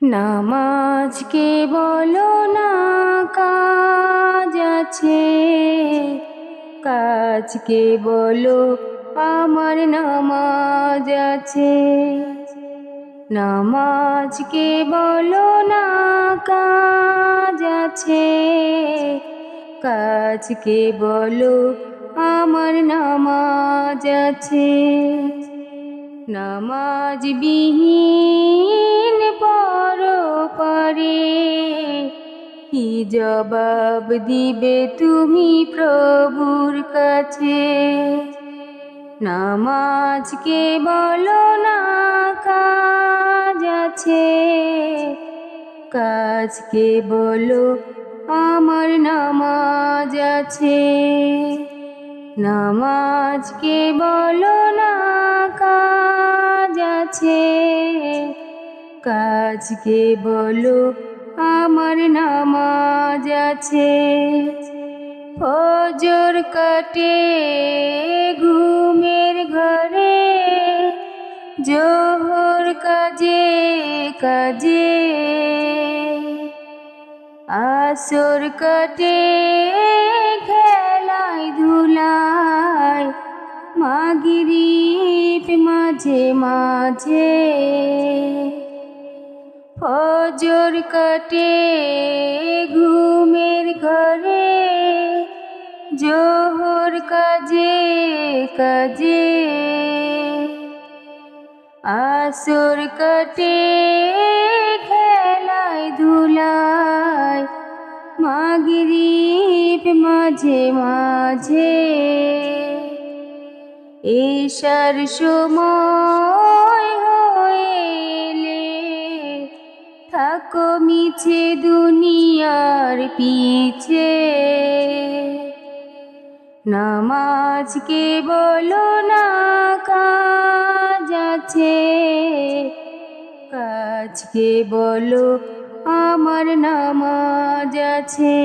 নামাজকে বলো না কাজ আছে, কাজকে বলো আমার নামাজ আছে। নামাজকে বলো না কাজ আছে, কাজকে বলো আমার নামাজ আছে। নামাজ বিহীন পরপারে কি জবাব দিবে তুমি প্রভুর কাছে? নামাজকে বলো না কাজ আছে, কাজকে বলো আমার নামাজ আছে। নামাজকে বলো না কাজ আছে, কাজকে বলো আমার নামাজ আছে। ফজর কাটে ঘুমের ঘরে, জোহর কাজে কাজে, আসর কাটে খেলায় ধুলায়, মাগরিব মাঝে মাঝে। ফজর কাটে ঘুমের ঘরে, জোহর কাজে কাজে, আসর কাটে খেলায় ধুলায়, মাগরিব মাঝে মাঝে। এশার সময় হইলে থাকো মিছে দুনিয়ার পিছে। নামাজকে বলো না কাজ আছে, কাজকে বলো আমার নামাজ আছে।